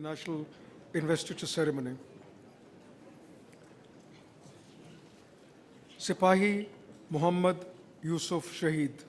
national investiture ceremony. Sipahi Muhammad Yusuf Shaheed.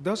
10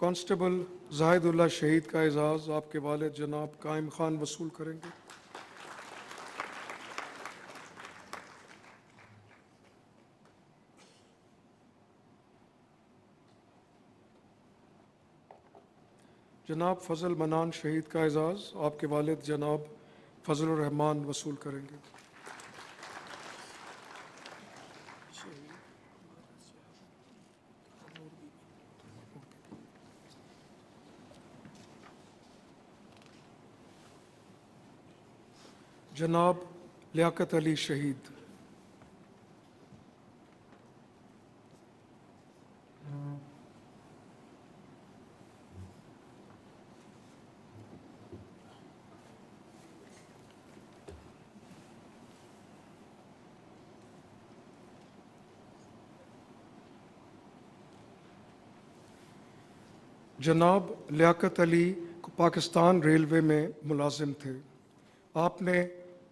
constable زاہد اللہ شہید کا اعزاز آپ کے والد جناب قائم خان وصول کریں گے۔ جناب فضل منان شہید کا اعزاز آپ کے والد جناب فضل الرحمان وصول کریں گے۔ جناب لیاقت علی شہید، جناب لیاقت علی پاکستان ریلوے میں ملازم تھے۔ آپ نے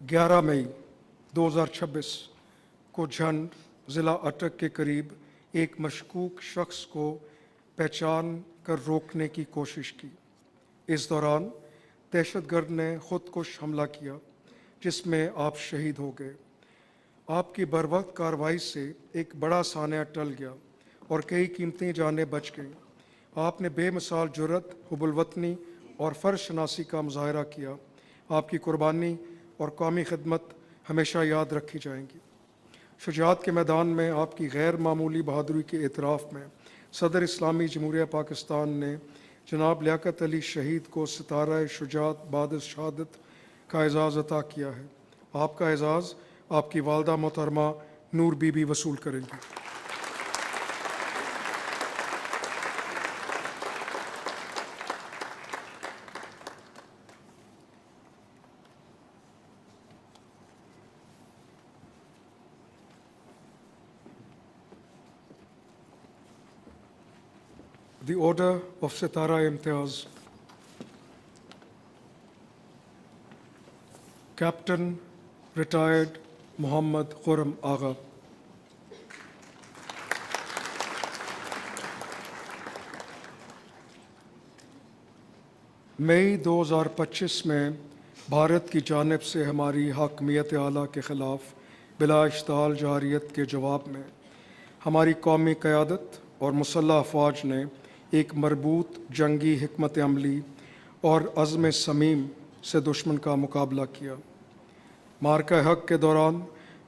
11 مئی 2026 کو جھنڈ ضلع اٹک کے قریب ایک مشکوک شخص کو پہچان کر روکنے کی کوشش کی۔ اس دوران دہشت گرد نے خود کش حملہ کیا جس میں آپ شہید ہو گئے۔ آپ کی بروقت کارروائی سے ایک بڑا سانحہ ٹل گیا اور کئی قیمتی جانیں بچ گئیں۔ آپ نے بے مثال جرأت، حب الوطنی اور فرض شناسی کا مظاہرہ کیا۔ آپ کی قربانی اور قومی خدمت ہمیشہ یاد رکھی جائیں گی۔ شجاعت کے میدان میں آپ کی غیر معمولی بہادری کے اعتراف میں صدر اسلامی جمہوریہ پاکستان نے جناب لیاقت علی شہید کو ستارہ شجاعت بعد شہادت کا اعزاز عطا کیا ہے۔ آپ کا اعزاز آپ کی والدہ محترمہ نور بی بی وصول کریں گی۔ The Order of Sitara Imtiaz. Captain Retired Muhammad Khurram Agha. مئی 2025 میں بھارت کی جانب سے ہماری حاکمیت اعلیٰ کے خلاف بلا اشتعال جارحیت کے جواب میں ہماری قومی قیادت اور مسلح افواج نے ایک مربوط جنگی حکمت عملی اور عزم صمیم سے دشمن کا مقابلہ کیا۔ معرکہ حق کے دوران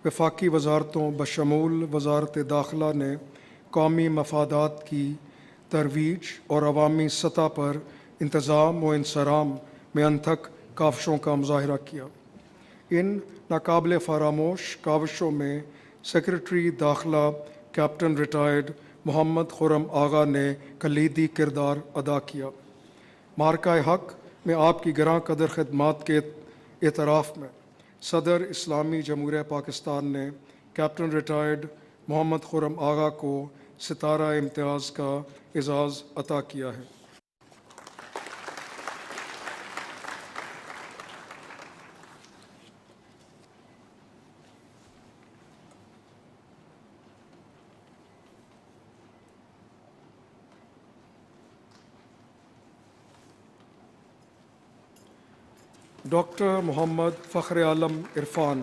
وفاقی وزارتوں بشمول وزارت داخلہ نے قومی مفادات کی ترویج اور عوامی سطح پر انتظام و انصرام میں انتھک کاوشوں کا مظاہرہ کیا۔ ان ناقابل فراموش کاوشوں میں سیکرٹری داخلہ کیپٹن ریٹائرڈ محمد خرم آغا نے کلیدی کردار ادا کیا۔ معرکہ حق میں آپ کی گراں قدر خدمات کے اعتراف میں صدر اسلامی جمہوریہ پاکستان نے کیپٹن ریٹائرڈ محمد خرم آغا کو ستارہ امتیاز کا اعزاز عطا کیا ہے۔ ڈاکٹر محمد فخر عالم عرفان،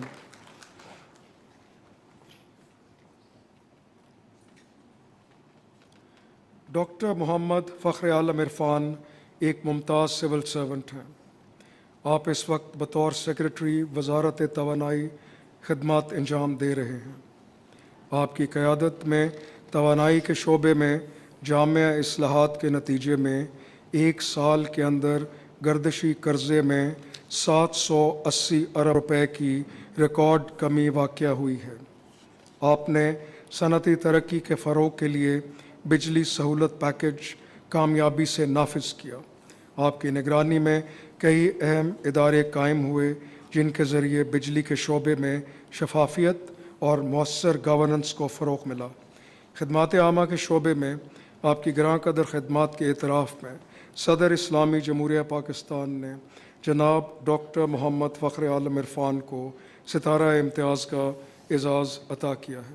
ڈاکٹر محمد فخر عالم عرفان ایک ممتاز سول سرونٹ ہیں۔ آپ اس وقت بطور سیکرٹری وزارت توانائی خدمات انجام دے رہے ہیں۔ آپ کی قیادت میں توانائی کے شعبے میں جامع اصلاحات کے نتیجے میں ایک سال کے اندر گردشی قرضے میں 780 ارب روپے کی ریکارڈ کمی واقع ہوئی ہے۔ آپ نے صنعتی ترقی کے فروغ کے لیے بجلی سہولت پیکیج کامیابی سے نافذ کیا۔ آپ کی نگرانی میں کئی اہم ادارے قائم ہوئے جن کے ذریعے بجلی کے شعبے میں شفافیت اور مؤثر گورننس کو فروغ ملا۔ خدمات عامہ کے شعبے میں آپ کی گراں قدر خدمات کے اعتراف میں صدر اسلامی جمہوریہ پاکستان نے جناب ڈاکٹر محمد فخر عالم عرفان کو ستارہ امتیاز کا اعزاز عطا کیا ہے۔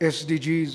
SDGs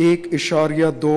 1.2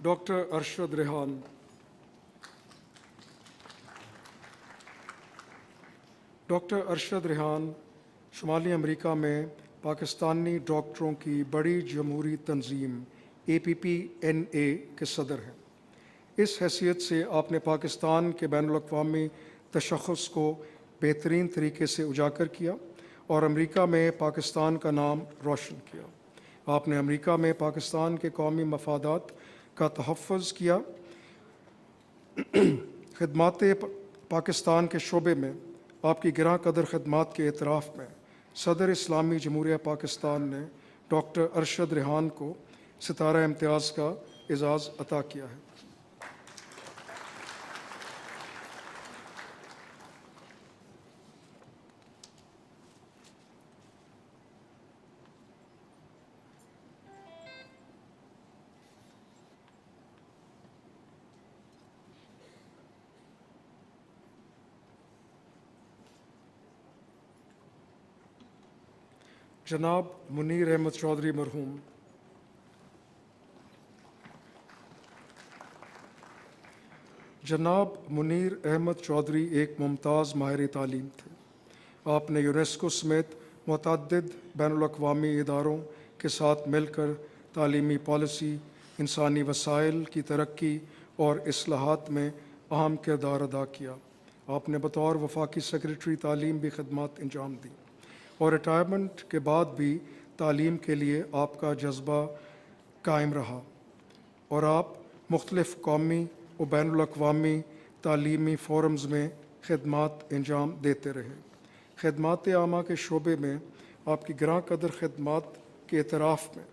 doctor Arshad Rehan, doctor Arshad Rehan شمالی امریکہ میں پاکستانی ڈاکٹروں کی بڑی جمہوری تنظیم APPNA کے صدر ہیں۔ اس حیثیت سے آپ نے پاکستان کے بین الاقوامی تشخص کو بہترین طریقے سے اجاگر کیا اور امریکہ میں پاکستان کا نام روشن کیا۔ آپ نے امریکہ میں پاکستان کے قومی مفادات کا تحفظ کیا۔ خدمات پاکستان کے شعبے میں آپ کی گراں قدر خدمات کے اعتراف میں صدر اسلامی جمہوریہ پاکستان نے ڈاکٹر ارشد ریحان کو ستارہ امتیاز کا اعزاز عطا کیا ہے۔ جناب منیر احمد چودھری مرحوم، جناب منیر احمد چودھری ایک ممتاز ماہر تعلیم تھے۔ آپ نے یونیسکو سمیت متعدد بین الاقوامی اداروں کے ساتھ مل کر تعلیمی پالیسی، انسانی وسائل کی ترقی اور اصلاحات میں اہم کردار ادا کیا۔ آپ نے بطور وفاقی سیکرٹری تعلیم بھی خدمات انجام دیں اور ریٹائرمنٹ کے بعد بھی تعلیم کے لیے آپ کا جذبہ قائم رہا اور آپ مختلف قومی و بین الاقوامی تعلیمی فورمز میں خدمات انجام دیتے رہے۔ خدمات عامہ کے شعبے میں آپ کی گراں قدر خدمات کے اعتراف میں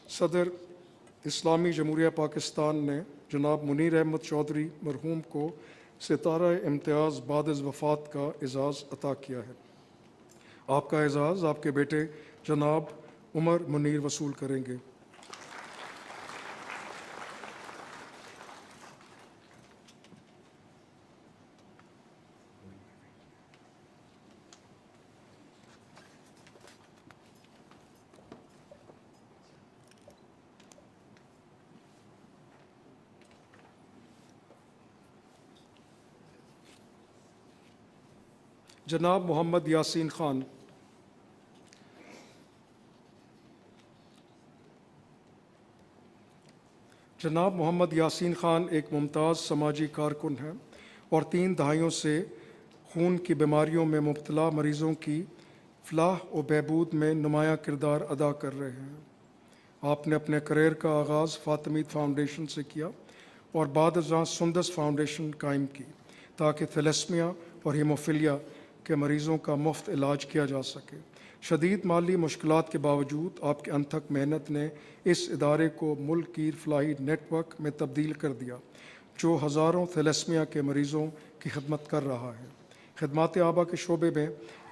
صدر اسلامی جمہوریہ پاکستان نے جناب منیر احمد چودھری مرحوم کو ستارہ امتیاز بعد از وفات کا اعزاز عطا کیا ہے۔ آپ کا اعزاز آپ کے بیٹے جناب عمر منیر وصول کریں گے۔ جناب محمد یاسین خان، جناب محمد یاسین خان ایک ممتاز سماجی کارکن ہیں اور 3 دہائیوں سے خون کی بیماریوں میں مبتلا مریضوں کی فلاح و بہبود میں نمایاں کردار ادا کر رہے ہیں۔ آپ نے اپنے کیریئر کا آغاز فاطمید فاؤنڈیشن سے کیا اور بعد ازاں سندس فاؤنڈیشن قائم کی تاکہ تھیلیسمیا اور ہیموفیلیا کے مریضوں کا مفت علاج کیا جا سکے۔ شدید مالی مشکلات کے باوجود آپ کی انتھک محنت نے اس ادارے کو ملک گیر فلاحی نیٹ ورک میں تبدیل کر دیا جو ہزاروں تھیلیسمیا کے مریضوں کی خدمت کر رہا ہے۔ خدمات عامہ کے شعبے میں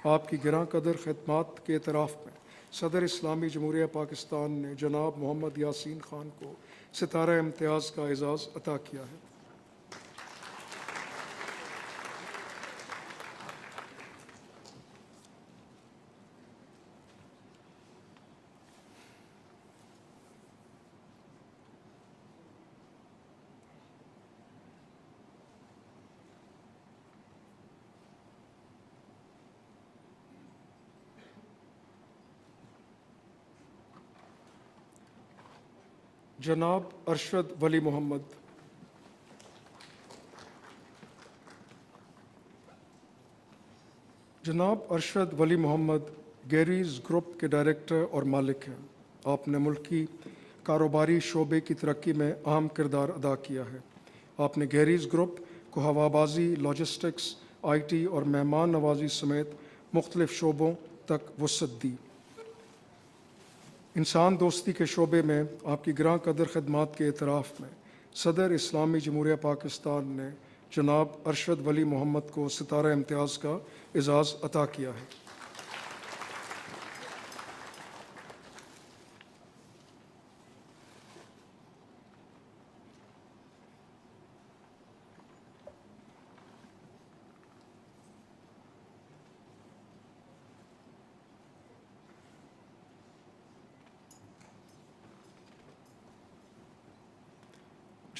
آپ کی گراں قدر خدمات کے اعتراف میں صدر اسلامی جمہوریہ پاکستان نے جناب محمد یاسین خان کو ستارہ امتیاز کا اعزاز عطا کیا ہے۔ جناب ارشد ولی محمد، جناب ارشد ولی محمد گیریز گروپ کے ڈائریکٹر اور مالک ہیں۔ آپ نے ملکی کاروباری شعبے کی ترقی میں اہم کردار ادا کیا ہے۔ آپ نے گیریز گروپ کو ہوابازی، لاجسٹکس، IT اور مہمان نوازی سمیت مختلف شعبوں تک وسعت دی۔ انسان دوستی کے شعبے میں آپ کی گراں قدر خدمات کے اعتراف میں صدر اسلامی جمہوریہ پاکستان نے جناب ارشد ولی محمد کو ستارہ امتیاز کا اعزاز عطا کیا ہے۔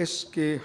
SK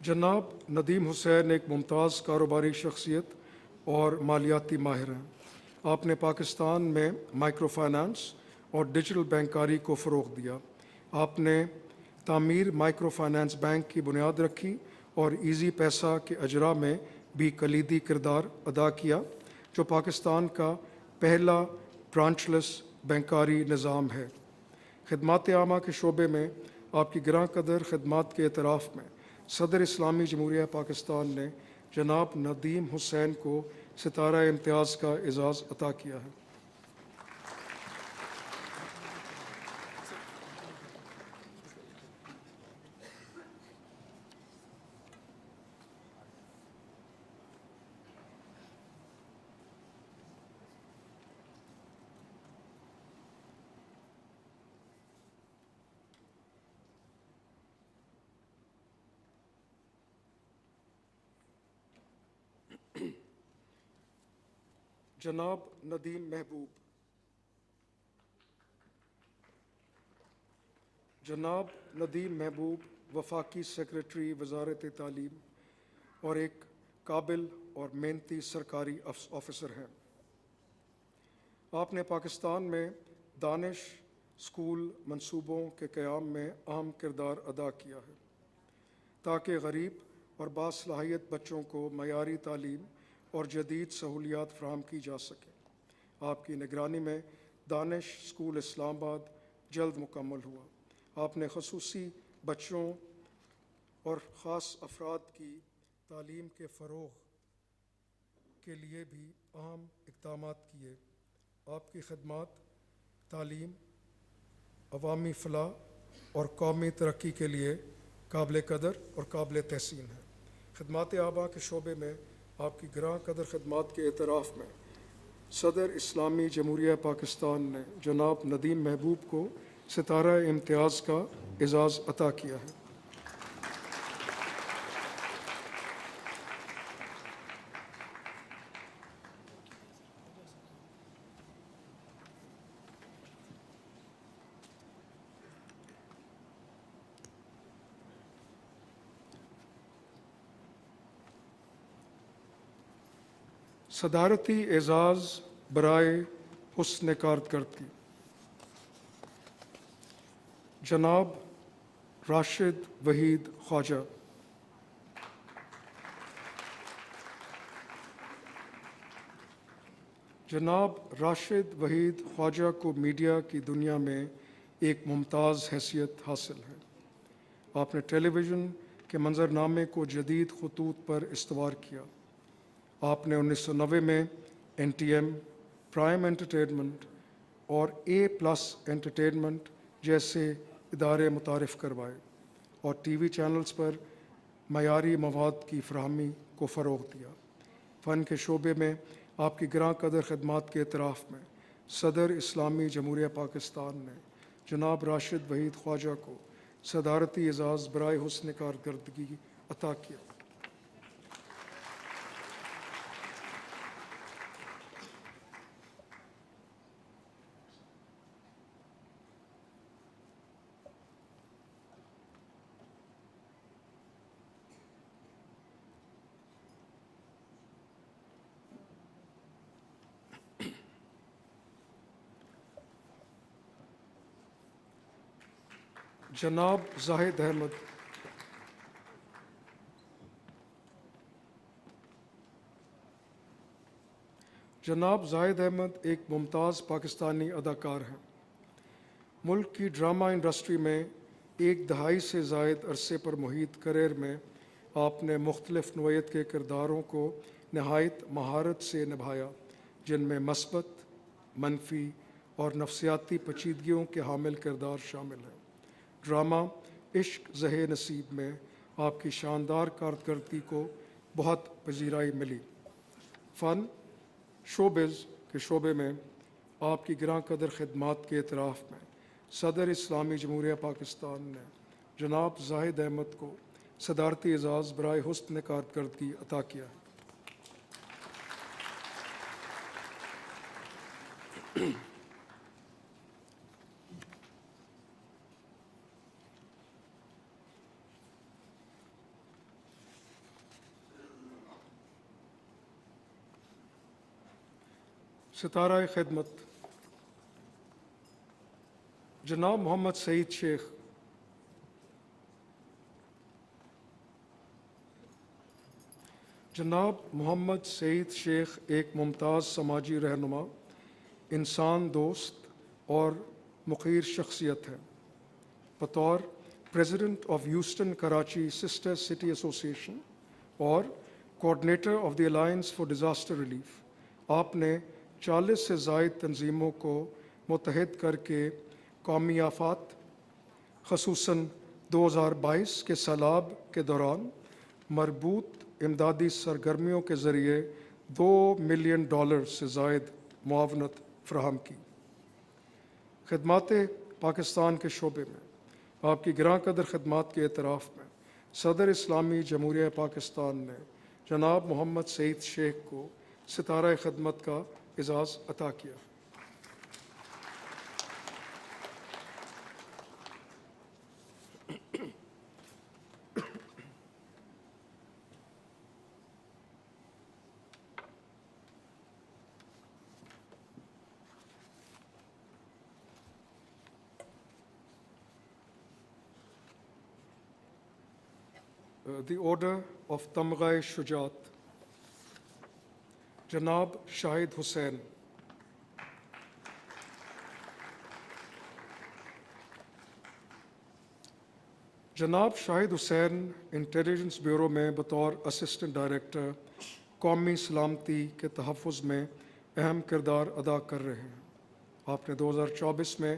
جناب ندیم حسین ایک ممتاز کاروباری شخصیت اور مالیاتی ماہر ہیں۔ آپ نے پاکستان میں مائکرو فائنانس اور ڈیجیٹل بینکاری کو فروغ دیا۔ آپ نے تعمیر مائکرو فائنانس بینک کی بنیاد رکھی اور ایزی پیسہ کے اجرا میں بھی کلیدی کردار ادا کیا، جو پاکستان کا پہلا برانچ لیس بینکاری نظام ہے۔ خدمات عامہ کے شعبے میں آپ کی گراں قدر خدمات کے اعتراف میں صدر اسلامی جمہوریہ پاکستان نے جناب ندیم حسین کو ستارہ امتیاز کا اعزاز عطا کیا ہے۔ جناب ندیم محبوب۔ جناب ندیم محبوب وفاقی سیکریٹری وزارت تعلیم اور ایک قابل اور محنتی سرکاری آفیسر ہیں۔ آپ نے پاکستان میں دانش اسکول منصوبوں کے قیام میں اہم کردار ادا کیا ہے تاکہ غریب اور باصلاحیت بچوں کو معیاری تعلیم اور جدید سہولیات فراہم کی جا سکیں۔ آپ کی نگرانی میں دانش اسکول اسلام آباد جلد مکمل ہوا۔ آپ نے خصوصی بچوں اور خاص افراد کی تعلیم کے فروغ کے لیے بھی اہم اقدامات کیے۔ آپ کی خدمات تعلیم، عوامی فلاح اور قومی ترقی کے لیے قابل قدر اور قابل تحسین ہیں۔ خدمات عامہ کے شعبے میں آپ کی گراں قدر خدمات کے اعتراف میں صدر اسلامی جمہوریہ پاکستان نے جناب ندیم محبوب کو ستارہ امتیاز کا اعزاز عطا کیا ہے۔ صدارتی اعزاز برائے حسن کارکردگی۔ جناب راشد وحید خواجہ۔ جناب راشد وحید خواجہ کو میڈیا کی دنیا میں ایک ممتاز حیثیت حاصل ہے۔ آپ نے ٹیلی ویژن کے منظرنامے کو جدید خطوط پر استوار کیا۔ آپ نے 1990 میں N T M, prime entertainment اور اے پلس انٹرٹینمنٹ جیسے ادارے متعارف کروائے اور ٹی وی چینلز پر معیاری مواد کی فراہمی کو فروغ دیا۔ فن کے شعبے میں آپ کی گراں قدر خدمات کے اعتراف میں صدر اسلامی جمہوریہ پاکستان نے جناب راشد وحید خواجہ کو صدارتی اعزاز برائے حسن کارکردگی عطا کیا۔ جناب زاہد احمد۔ جناب زاہد احمد ایک ممتاز پاکستانی اداکار ہیں۔ ملک کی ڈرامہ انڈسٹری میں ایک دہائی سے زائد عرصے پر محیط کریئر میں آپ نے مختلف نوعیت کے کرداروں کو نہایت مہارت سے نبھایا، جن میں مثبت، منفی اور نفسیاتی پیچیدگیوں کے حامل کردار شامل ہیں۔ ڈرامہ عشق زہ نصیب میں آپ کی شاندار کارکردگی کو بہت پذیرائی ملی۔ فن شوبز کے شعبے میں آپ کی گراں قدر خدمات کے اعتراف میں صدر اسلامی جمہوریہ پاکستان نے جناب زاہد احمد کو صدارتی اعزاز برائے حسن کارکردگی عطا کیا ہے۔ ستارہ خدمت جناب محمد سعید شیخ، جناب محمد سعید شیخ ایک ممتاز سماجی رہنما، انسان دوست اور مخیر شخصیت ہے۔ بطور president of Houston Karachi sister city association اور coordinator of the alliance for disaster relief, آپ نے 40 سے زائد تنظیموں کو متحد کر کے قومی آفات خصوصاً 2022 کے سیلاب کے دوران مربوط امدادی سرگرمیوں کے ذریعے $2 ملین سے زائد معاونت فراہم کی۔ خدمات پاکستان کے شعبے میں آپ کی گراں قدر خدمات کے اعتراف میں صدر اسلامی جمہوریہ پاکستان نے جناب محمد سعید شیخ کو ستارہ خدمت کا اعزاز عطا کیا۔ دی آرڈر آف تمغہ شجاعت جناب شاہد حسین، جناب شاہد حسین انٹیلیجنس بیورو میں بطور اسسٹنٹ ڈائریکٹر قومی سلامتی کے تحفظ میں اہم کردار ادا کر رہے ہیں۔ آپ نے 2024 میں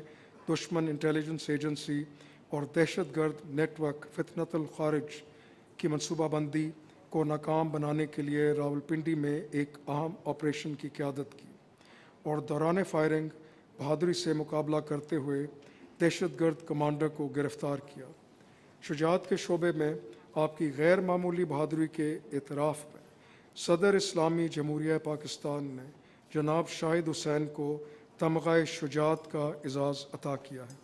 دشمن انٹیلیجنس ایجنسی اور دہشت گرد نیٹ ورک فتنۃ الخارج کی منصوبہ بندی کو ناکام بنانے کے لیے راولپنڈی میں ایک اہم آپریشن کی قیادت کی اور دوران فائرنگ بہادری سے مقابلہ کرتے ہوئے دہشت گرد کمانڈر کو گرفتار کیا۔ شجاعت کے شعبے میں آپ کی غیر معمولی بہادری کے اعتراف میں صدر اسلامی جمہوریہ پاکستان نے جناب شاہد حسین کو تمغہ شجاعت کا اعزاز عطا کیا ہے۔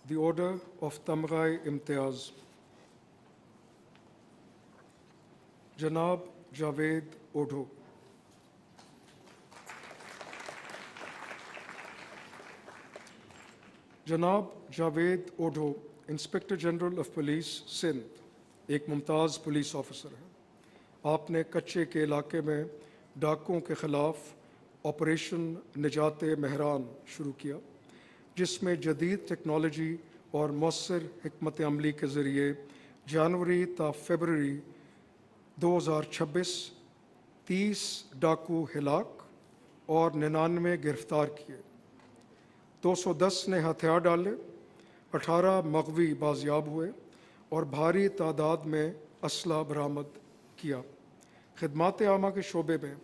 دی آرڈر آف تمغہ امتیاز جناب جاوید اوڈھو، جناب Javed Odho inspector general of police Sindh ایک ممتاز پولیس آفیسر ہیں۔ آپ نے کچے کے علاقے میں ڈاکوں کے خلاف آپریشن نجات مہران شروع کیا، جس میں جدید ٹیکنالوجی اور مؤثر حکمت عملی کے ذریعے جنوری تا فروری 2026 30 ڈاکو ہلاک اور 99 گرفتار کیے، 210 نے ہتھیار ڈالے، 18 مغوی بازیاب ہوئے اور بھاری تعداد میں اسلحہ برآمد کیا۔ خدمات عامہ کے شعبے میں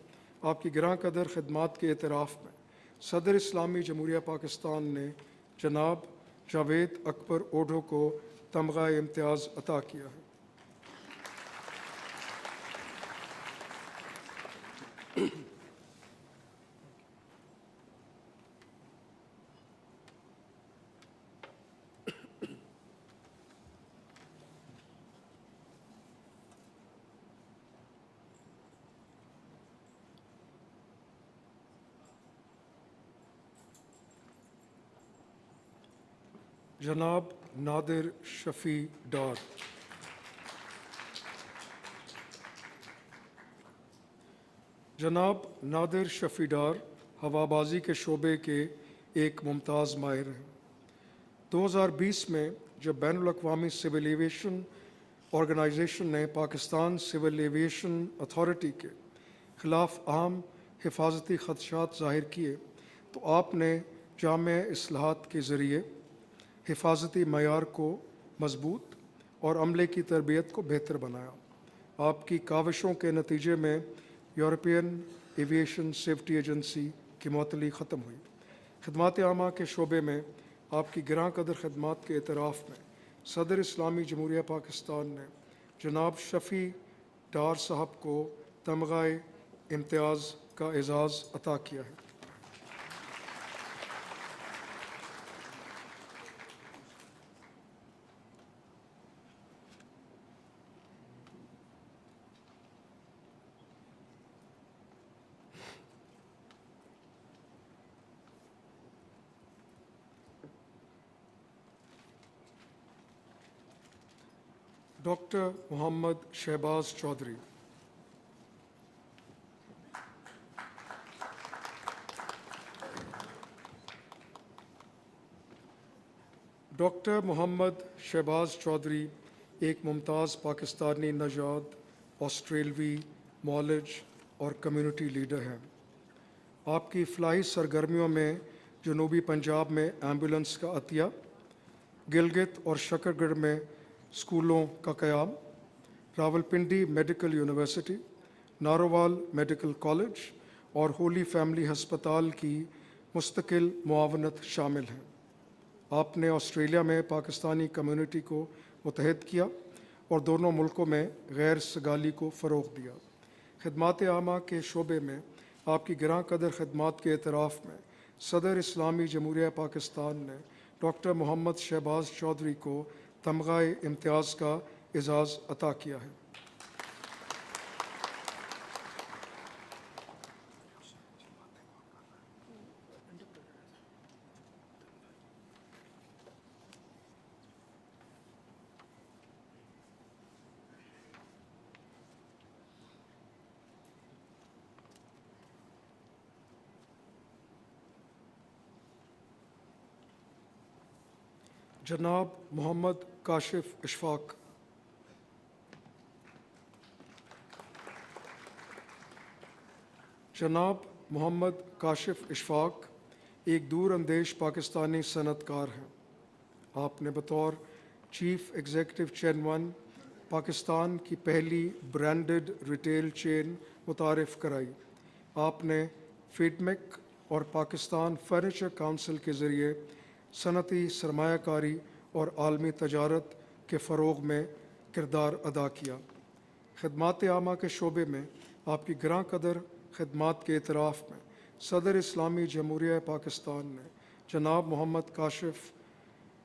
آپ کی گراں قدر خدمات کے اعتراف میں صدر اسلامی جمہوریہ پاکستان نے جناب جاوید اکبر اوڈھو کو تمغہ امتیاز عطا کیا ہے۔ جناب نادر شفیع ڈار، جناب نادر شفیع ڈار ہوا بازی کے شعبے کے ایک ممتاز ماہر ہیں۔ 2020 میں جب بین الاقوامی سول ایویشن آرگنائزیشن نے پاکستان سول ایویشن اتھارٹی کے خلاف اہم حفاظتی خدشات ظاہر کیے تو آپ نے جامع اصلاحات کے ذریعے حفاظتی معیار کو مضبوط اور عملے کی تربیت کو بہتر بنایا۔ آپ کی کاوشوں کے نتیجے میں یورپین ایویشن سیفٹی ایجنسی کی معطلی ختم ہوئی۔ خدمات عامہ کے شعبے میں آپ کی گراں قدر خدمات کے اعتراف میں صدر اسلامی جمہوریہ پاکستان نے جناب شفیع ڈار صاحب کو تمغہ امتیاز کا اعزاز عطا کیا ہے۔ ڈاکٹر محمد شہباز چودھری، ڈاکٹر محمد شہباز چودھری ایک ممتاز پاکستانی نژاد، آسٹریلوی، معالج اور کمیونٹی لیڈر ہیں۔ آپ کی فلاحی سرگرمیوں میں جنوبی پنجاب میں ایمبولینس کا عطیہ، گلگت اور شکر گڑھ میں اسکولوں کا قیام، Rawalpindi medical university, Narowal medical college اور ہولی فیملی ہسپتال کی مستقل معاونت شامل ہیں۔ آپ نے آسٹریلیا میں پاکستانی کمیونٹی کو متحد کیا اور دونوں ملکوں میں غیر سگالی کو فروغ دیا۔ خدمات عامہ کے شعبے میں آپ کی گراں قدر خدمات کے اعتراف میں صدر اسلامی جمہوریہ پاکستان نے ڈاکٹر محمد شہباز چودھری کو تمغہ امتیاز کا اعزاز عطا کیا ہے۔ جناب محمد کاشف اشفاق، جناب محمد کاشف اشفاق ایک دور اندیش پاکستانی صنعت کار ہیں۔ آپ نے بطور چیف ایگزیکٹو چیئرمین پاکستان کی پہلی برانڈڈ ریٹیل چین متعارف کرائی۔ آپ نے فیڈمیک اور پاکستان فرنیچر کونسل کے ذریعے صنعتی سرمایہ کاری اور عالمی تجارت کے فروغ میں کردار ادا کیا۔ خدمات عامہ کے شعبے میں آپ کی گراں قدر خدمات کے اعتراف میں صدر اسلامی جمہوریہ پاکستان نے جناب محمد کاشف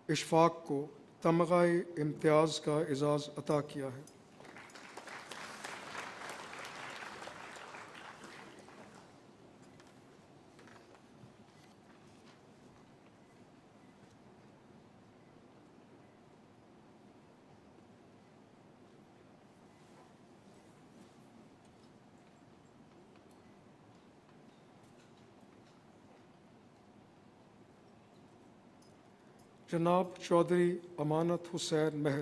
اشفاق کو تمغہ امتیاز کا اعزاز عطا کیا ہے۔ جناب چودھری امانت حسین مہر،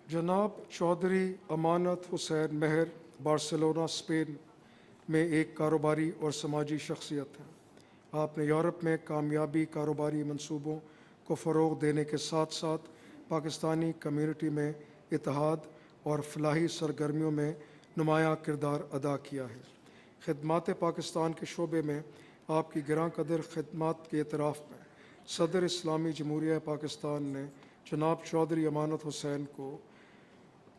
جناب چودھری امانت حسین مہر بارسلونا اسپین میں ایک کاروباری اور سماجی شخصیت ہیں۔ آپ نے یورپ میں کامیابی کاروباری منصوبوں کو فروغ دینے کے ساتھ ساتھ پاکستانی کمیونٹی میں اتحاد اور فلاحی سرگرمیوں میں نمایاں کردار ادا کیا ہے۔ خدمات پاکستان کے شعبے میں آپ کی گراں قدر خدمات کے اعتراف میں صدر اسلامی جمہوریہ پاکستان نے جناب چودھری امانت حسین کو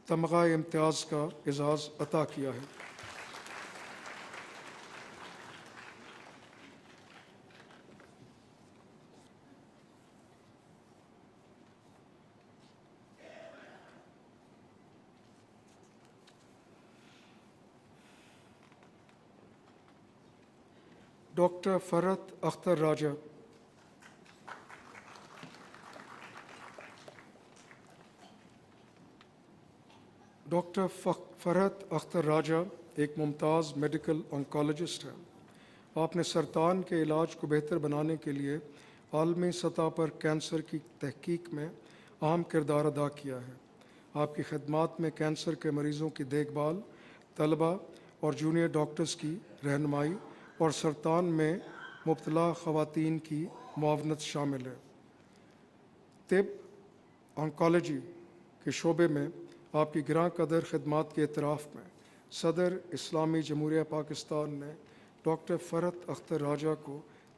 تمغہ امتیاز کا اعزاز عطا کیا ہے۔ ڈاکٹر فرحت اختر راجہ، ڈاکٹر فرحت اختر راجہ ایک ممتاز میڈیکل آنکالوجسٹ ہیں۔ آپ نے سرطان کے علاج کو بہتر بنانے کے لیے عالمی سطح پر کینسر کی تحقیق میں اہم کردار ادا کیا ہے۔ آپ کی خدمات میں کینسر کے مریضوں کی دیکھ بھال، طلباء اور جونیئر ڈاکٹرز کی رہنمائی اور سرطان میں مبتلا خواتین کی معاونت شامل ہے۔ طب آنکالوجی کے شعبے میں آپ کی گراں قدر خدمات کے اعتراف میں صدر اسلامی جمہوریہ پاکستان نے ڈاکٹر فرحت اختر راجہ کو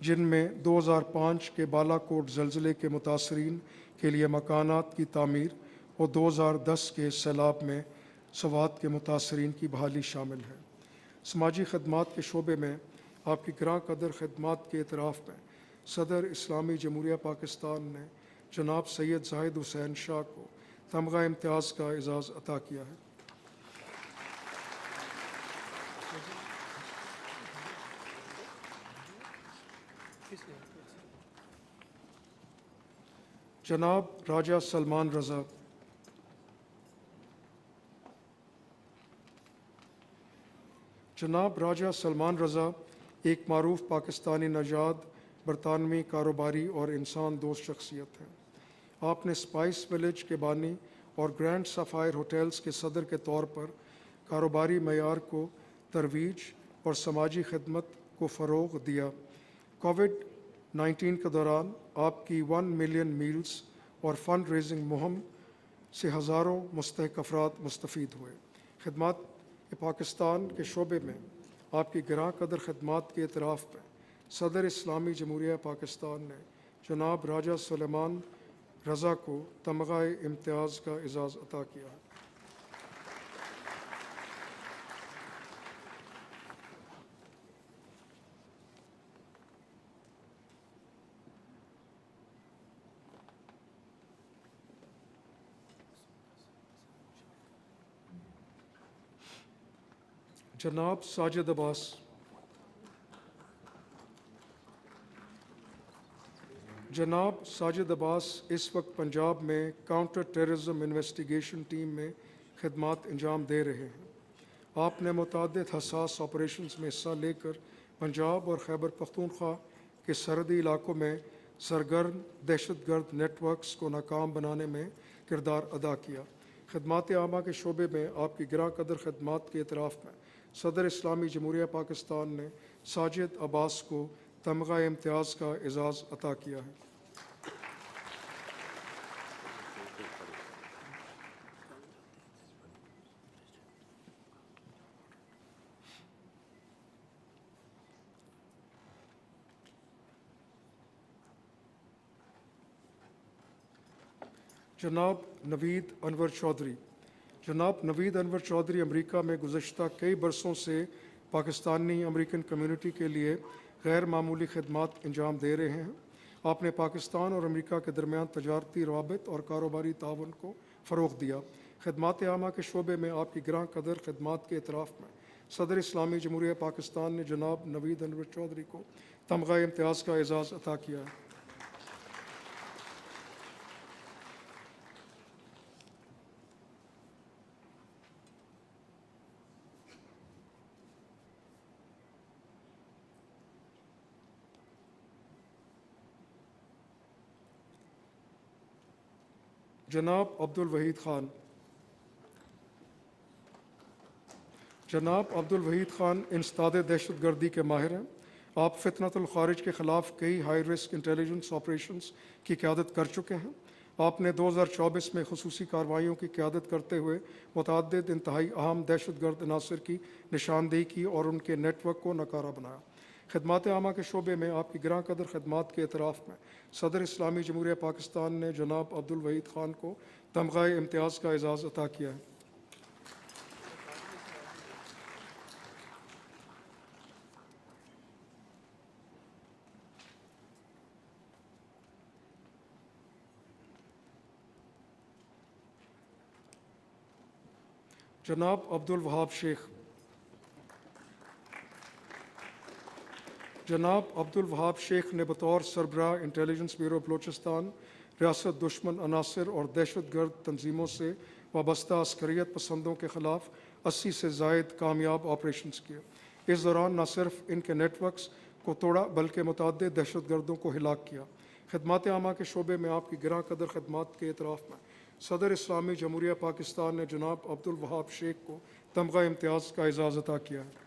جن میں 2005 کے بالا کوٹ زلزلے کے متاثرین کے لیے مکانات کی تعمیر اور 2010 کے سیلاب میں سوات کے متاثرین کی بحالی شامل ہے۔ سماجی خدمات کے شعبے میں آپ کی گراں قدر خدمات کے اعتراف میں صدر اسلامی جمہوریہ پاکستان نے جناب سید زاہد حسین شاہ کو تمغہ امتیاز کا اعزاز عطا کیا ہے۔ جناب راجہ سلمان رضا، جناب راجہ سلمان رضا ایک معروف پاکستانی نژاد برطانوی کاروباری اور انسان دوست شخصیت ہیں۔ آپ نے اسپائس ولیج کے بانی اور گرینڈ سفائر ہوٹلز کے صدر کے طور پر کاروباری معیار کو ترویج اور سماجی خدمت کو فروغ دیا۔ کووڈ-19 کے دوران آپ کی 1 ملین میلز اور فنڈ ریزنگ مہم سے ہزاروں مستحق افراد مستفید ہوئے۔ خدمات پاکستان کے شعبے میں آپ کی گراں قدر خدمات کے اعتراف میں صدر اسلامی جمہوریہ پاکستان نے جناب راجہ سلمان رضا کو تمغہ امتیاز کا اعزاز عطا کیا ہے۔ جناب ساجد عباس، جناب ساجد عباس اس وقت پنجاب میں کاؤنٹر ٹیررزم انویسٹیگیشن ٹیم میں خدمات انجام دے رہے ہیں۔ آپ نے متعدد حساس آپریشنز میں حصہ لے کر پنجاب اور خیبر پختونخوا کے سرحدی علاقوں میں سرگرم دہشت گرد نیٹ ورکس کو ناکام بنانے میں کردار ادا کیا۔ خدمات عامہ کے شعبے میں آپ کی گراں قدر خدمات کے اعتراف میں صدر اسلامی جمہوریہ پاکستان نے ساجد عباس کو تمغہ امتیاز کا اعزاز عطا کیا ہے۔ جناب نوید انور چودھری، جناب نوید انور چودھری امریکہ میں گزشتہ کئی برسوں سے پاکستانی امریکن کمیونٹی کے لیے غیر معمولی خدمات انجام دے رہے ہیں۔ آپ نے پاکستان اور امریکہ کے درمیان تجارتی روابط اور کاروباری تعاون کو فروغ دیا۔ خدمات عامہ کے شعبے میں آپ کی گراں قدر خدمات کے اعتراف میں صدر اسلامی جمہوریہ پاکستان نے جناب نوید انور چودھری کو تمغہ امتیاز کا اعزاز عطا کیا ہے۔ جناب عبد الوحید خان، جناب عبد الوحید خان انسداد دہشت گردی کے ماہر ہیں۔ آپ فتنۃ الخارج کے خلاف کئی ہائی رسک انٹیلیجنس آپریشنز کی قیادت کر چکے ہیں۔ آپ نے 2024 میں خصوصی کارروائیوں کی قیادت کرتے ہوئے متعدد انتہائی اہم دہشت گرد عناصر کی نشاندہی کی اور ان کے نیٹ ورک کو ناکارہ بنایا۔ خدمات عامہ کے شعبے میں آپ کی گراں قدر خدمات کے اعتراف میں صدر اسلامی جمہوریہ پاکستان نے جناب عبد الوحید خان کو تمغہ امتیاز کا اعزاز عطا کیا ہے۔ جناب عبد الوہاب شیخ، جناب عبد الوہاب شیخ نے بطور سربراہ انٹیلیجنس بیورو بلوچستان ریاست دشمن عناصر اور دہشت گرد تنظیموں سے وابستہ عسکریت پسندوں کے خلاف 80 سے زائد کامیاب آپریشنز کیے۔ اس دوران نہ صرف ان کے نیٹ ورکس کو توڑا بلکہ متعدد دہشت گردوں کو ہلاک کیا۔ خدمات عامہ کے شعبے میں آپ کی گراں قدر خدمات کے اعتراف میں صدر اسلامی جمہوریہ پاکستان نے جناب عبد الوہاب شیخ کو تمغہ امتیاز کا اعزاز عطا کیا ہے۔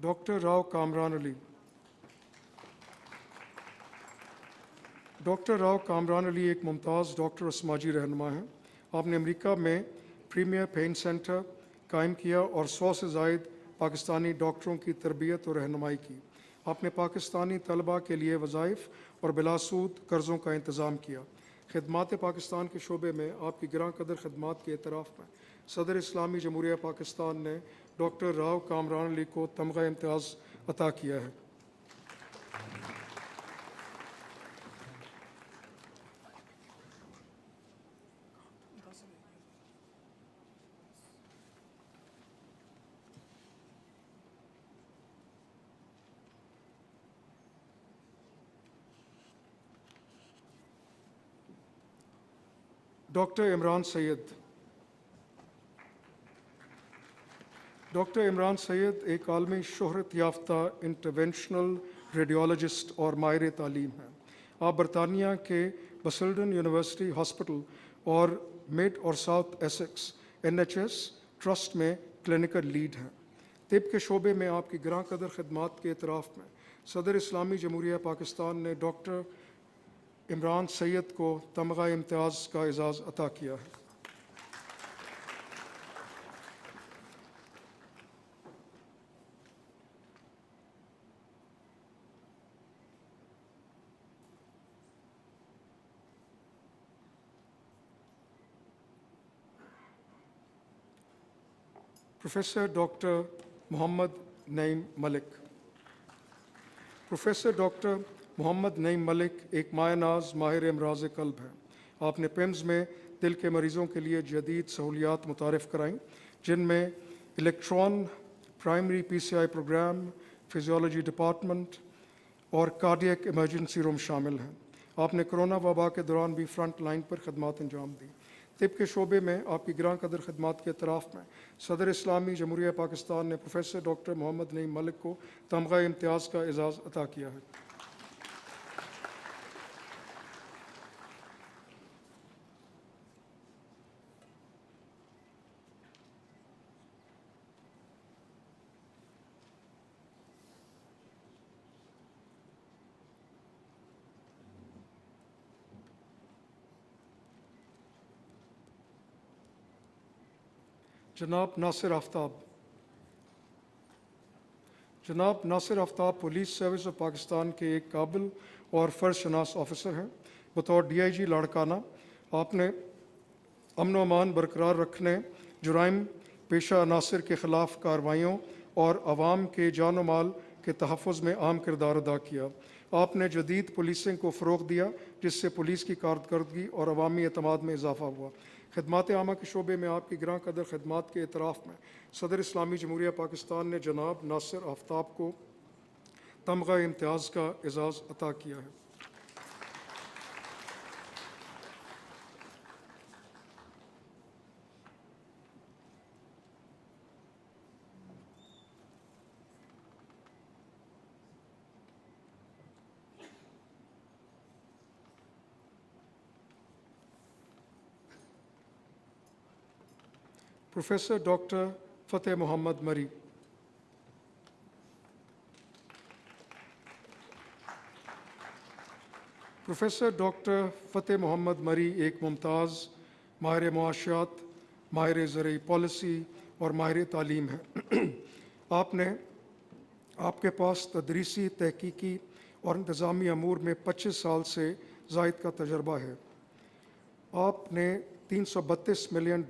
ڈاکٹر راؤ کامران علی. ڈاکٹر راؤ کامران علی ایک ممتاز ڈاکٹر اور سماجی رہنما ہیں. آپ نے امریکہ میں پریمیئر پین سینٹر قائم کیا اور 100 سے زائد پاکستانی ڈاکٹروں کی تربیت اور رہنمائی کی. آپ نے پاکستانی طلباء کے لیے وظائف اور بلا سود قرضوں کا انتظام کیا. خدمات پاکستان کے شعبے میں آپ کی گراں قدر خدمات کے اعتراف میں صدر اسلامی جمہوریہ پاکستان نے ڈاکٹر راؤ کامران علی کو تمغہ امتیاز عطا کیا ہے. ڈاکٹر عمران سید. ڈاکٹر عمران سید ایک عالمی شہرت یافتہ انٹرونشنل ریڈیولوجسٹ اور ماہر تعلیم ہیں. آپ برطانیہ کے بسلڈن یونیورسٹی ہاسپٹل اور مڈ اور ساؤتھ ایسیکس NHS ٹرسٹ میں کلینکل لیڈ ہیں. طب کے شعبے میں آپ کی گراں قدر خدمات کے اعتراف میں صدر اسلامی جمہوریہ پاکستان نے ڈاکٹر عمران سید کو تمغہ امتیاز کا اعزاز عطا کیا ہے. پروفیسر ڈاکٹر محمد نعیم ملک. پروفیسر ڈاکٹر محمد نعیم ملک ایک مایہ ناز ماہر امراض قلب ہیں. آپ نے پیمز میں دل کے مریضوں کے لیے جدید سہولیات متعارف کرائیں جن میں electron primary PCI programme, physiology department اور کارڈیک ایمرجنسی روم شامل ہیں. آپ نے کرونا وبا کے دوران بھی فرنٹ لائن پر خدمات انجام دی. طب کے شعبے میں آپ کی گراں قدر خدمات کے اعتراف میں صدر اسلامی جمہوریہ پاکستان نے پروفیسر ڈاکٹر محمد نعیم ملک کو تمغہ امتیاز کا اعزاز عطا کیا ہے. جناب ناصر آفتاب. جناب ناصر آفتاب پولیس سروس آف پاکستان کے ایک قابل اور فرض شناس آفیسر ہیں. بطور DIG لاڑکانہ آپ نے امن و امان برقرار رکھنے، جرائم پیشہ عناصر کے خلاف کارروائیوں اور عوام کے جان و مال کے تحفظ میں اہم کردار ادا کیا. آپ نے جدید پولیسنگ کو فروغ دیا جس سے پولیس کی کارکردگی اور عوامی اعتماد میں اضافہ ہوا. خدمات عامہ کے شعبے میں آپ کی گراں قدر خدمات کے اعتراف میں صدر اسلامی جمہوریہ پاکستان نے جناب ناصر آفتاب کو تمغہ امتیاز کا اعزاز عطا کیا ہے. پروفیسر ڈاکٹر فتح محمد مری. پروفیسر ڈاکٹر فتح محمد مری ایک ممتاز ماہر معاشیات، ماہر زرعی پالیسی اور ماہر تعلیم ہیں. آپ کے پاس تدریسی، تحقیقی اور انتظامی امور میں 25 سال سے زائد کا تجربہ ہے. آپ نے $332 ملین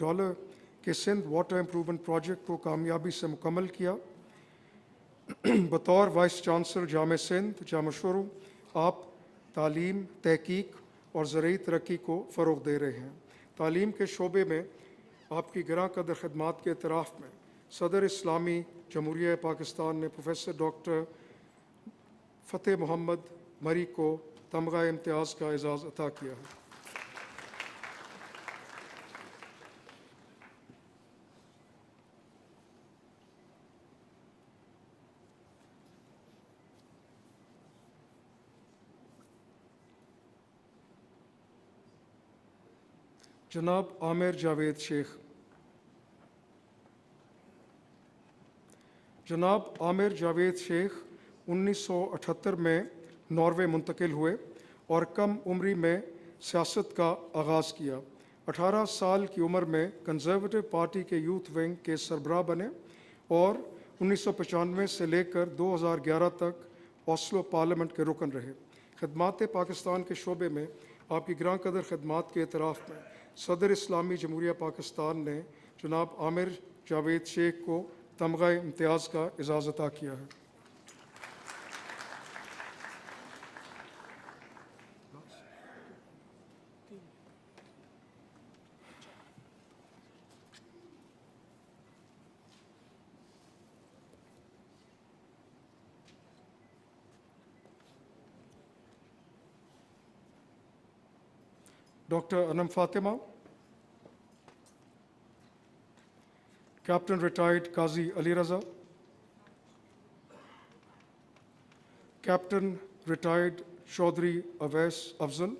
کے سندھ واٹر امپرومنٹ پروجیکٹ کو کامیابی سے مکمل کیا. بطور وائس چانسلر جامعہ سندھ جامعہ شروع آپ تعلیم، تحقیق اور زرعی ترقی کو فروغ دے رہے ہیں. تعلیم کے شعبے میں آپ کی گراں قدر خدمات کے اعتراف میں صدر اسلامی جمہوریہ پاکستان نے پروفیسر ڈاکٹر فتح محمد مری کو تمغہ امتیاز کا اعزاز عطا کیا ہے. جناب عامر جاوید شیخ. جناب عامر جاوید شیخ 1978 میں ناروے منتقل ہوئے اور کم عمری میں سیاست کا آغاز کیا۔ 18 سال کی عمر میں کنزرویٹو پارٹی کے یوتھ ونگ کے سربراہ بنے اور 1995 سے لے کر 2011 تک اوسلو پارلیمنٹ کے رکن رہے۔ خدمات پاکستان کے شعبے میں آپ کی گراں قدر خدمات کے اعتراف میں صدر اسلامی جمہوریہ پاکستان نے جناب عامر جاوید شیخ کو تمغہ امتیاز کا اعزاز عطا کیا ہے۔ ڈاکٹر انم فاطمہ، کیپٹن ریٹائرڈ قاضی علی رضا، کیپٹن ریٹائرڈ چودھری اویس افضل،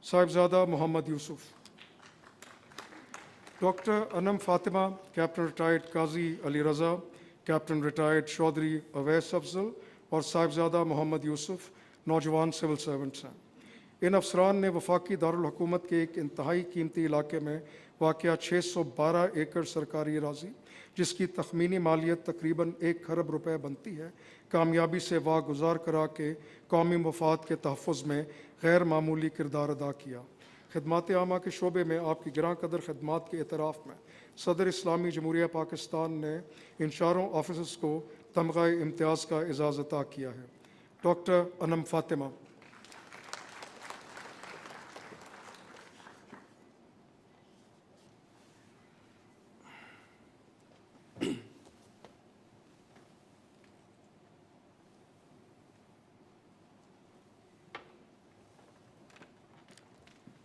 صاحبزادہ محمد یوسف۔ ڈاکٹر انم فاطمہ، کیپٹن ریٹائرڈ قاضی علی رضا، کیپٹن ریٹائرڈ چودھری اویس افضل اور صاحبزادہ محمد یوسف نوجوان سول سرونٹس ہیں۔ ان افسران نے وفاقی دارالحکومت کے ایک انتہائی قیمتی علاقے میں واقع 612 ایکڑ سرکاری اراضی، جس کی تخمینی مالیت تقریباً 1 ارب روپے بنتی ہے، کامیابی سے واگزار کرا کے قومی مفاد کے تحفظ میں غیر معمولی کردار ادا کیا۔ خدمات عامہ کے شعبے میں آپ کی گراں قدر خدمات کے اعتراف میں صدر اسلامی جمہوریہ پاکستان نے ان چاروں آفیسرز کو تمغہ امتیاز کا اعزاز عطا کیا ہے۔ ڈاکٹر انم فاطمہ۔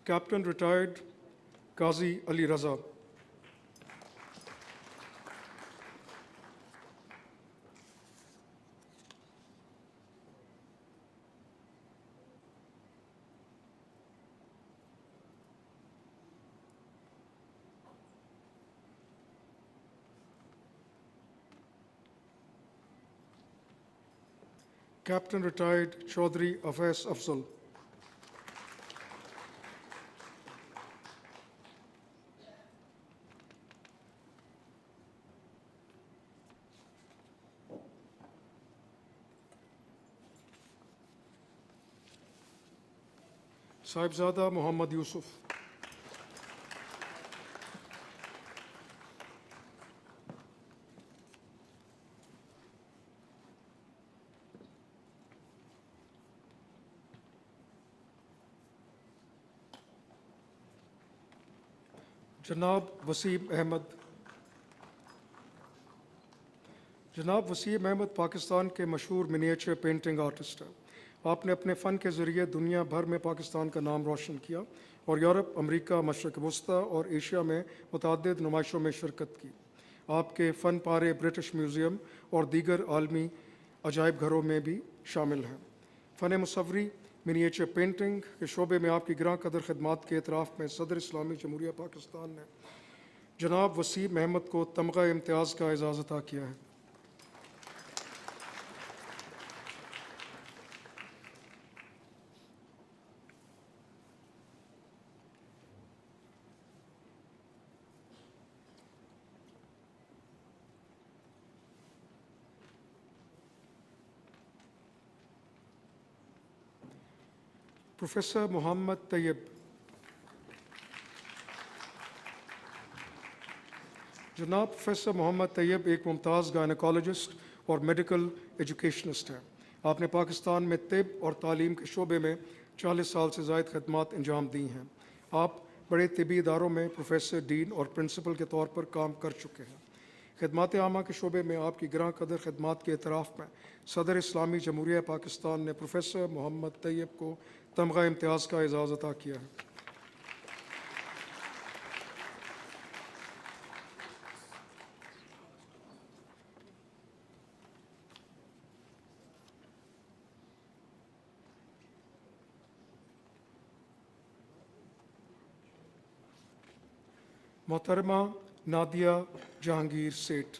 کیپٹن ریٹائرڈ قاضی علی رضا، کیپٹن ریٹائرڈ چودھری اویس افضل، صاحبزادہ محمد یوسف۔ جناب وسیم احمد۔ جناب وسیم احمد پاکستان کے مشہور منیچر پینٹنگ آرٹسٹ ہیں۔ آپ نے اپنے فن کے ذریعے دنیا بھر میں پاکستان کا نام روشن کیا اور یورپ، امریکہ، مشرق وسطیٰ اور ایشیا میں متعدد نمائشوں میں شرکت کی۔ آپ کے فن پارے برٹش میوزیم اور دیگر عالمی عجائب گھروں میں بھی شامل ہیں۔ فن مصوری منیچر پینٹنگ کے شعبے میں آپ کی گراں قدر خدمات کے اعتراف میں صدر اسلامی جمہوریہ پاکستان نے جناب وسیم احمد کو تمغہ امتیاز کا اعزاز عطا کیا ہے۔ پروفیسر محمد طیب۔ جناب پروفیسر محمد طیب ایک ممتاز گائنیکالوجسٹ اور میڈیکل ایجوکیشنسٹ ہیں۔ آپ نے پاکستان میں طب اور تعلیم کے شعبے میں 40 سال سے زائد خدمات انجام دی ہیں۔ آپ بڑے طبی اداروں میں پروفیسر، ڈین اور پرنسپل کے طور پر کام کر چکے ہیں۔ خدمات عامہ کے شعبے میں آپ کی گراں قدر خدمات کے اعتراف میں صدر اسلامی جمہوریہ پاکستان نے پروفیسر محمد طیب کو تمغہ امتیاز کا اعزاز عطا کیا ہے۔ محترمہ نادیہ جہانگیر سیٹھ۔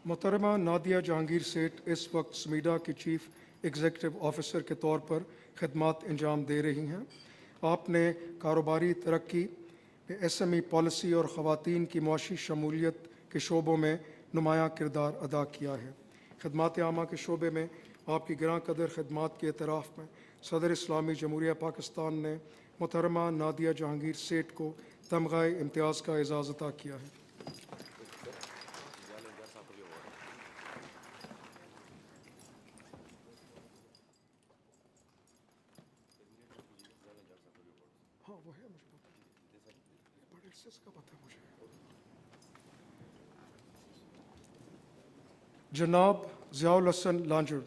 محترمہ نادیہ جہانگیر سیٹھ اس وقت سمیڈا کی چیف ایگزیکٹو آفیسر کے طور پر خدمات انجام دے رہی ہیں۔ آپ نے کاروباری ترقی، ایس ایم ای پالیسی اور خواتین کی معاشی شمولیت کے شعبوں میں نمایاں کردار ادا کیا ہے۔ خدمات عامہ کے شعبے میں آپ کی گراں قدر خدمات کے اعتراف میں صدر اسلامی جمہوریہ پاکستان نے محترمہ نادیہ جہانگیر سیٹھ کو تمغہ امتیاز کا اعزاز عطا کیا ہے۔ ہاں وہ ہے، مجھے پتا ہے، بڑے عرصے کا پتہ ہے مجھے۔ جناب ضیاء الحسن لانجر۔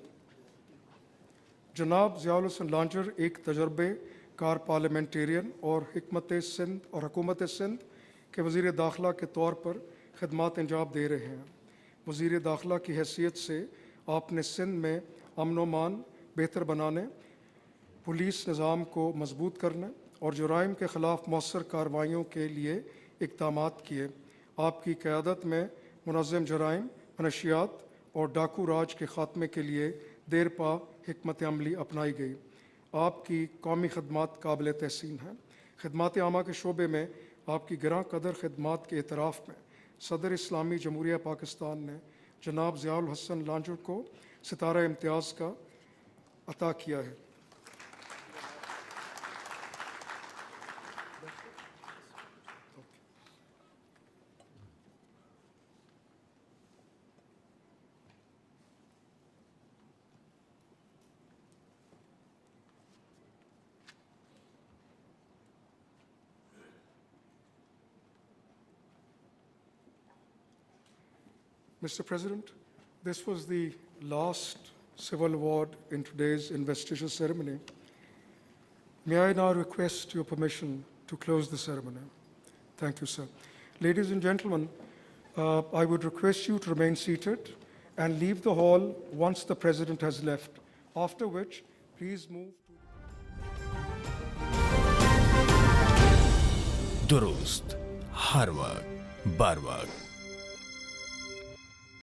جناب ضیاء الحسن لانجر ایک تجربے کار پارلیمنٹیرین اور حکومت سندھ کے وزیر داخلہ کے طور پر خدمات انجام دے رہے ہیں۔ وزیر داخلہ کی حیثیت سے آپ نے سندھ میں امن و امان بہتر بنانے، پولیس نظام کو مضبوط کرنے اور جرائم کے خلاف مؤثر کارروائیوں کے لیے اقدامات کیے۔ آپ کی قیادت میں منظم جرائم، منشیات اور ڈاکو راج کے خاتمے کے لیے دیر پا حکمت عملی اپنائی گئی۔ آپ کی قومی خدمات قابل تحسین ہیں۔ خدمات عامہ کے شعبے میں آپ کی گراں قدر خدمات کے اعتراف میں صدر اسلامی جمہوریہ پاکستان نے جناب ضیاء الحسن لانجر کو ستارہ امتیاز کا عطا کیا ہے۔ Mr. President, this was the last civil award in today's investiture ceremony. May I now request your permission to close the ceremony? Thank you, sir. Ladies and gentlemen, I would request you to remain seated and leave the hall once the President has left, after which please move to... درست، ہر وقت، بر وقت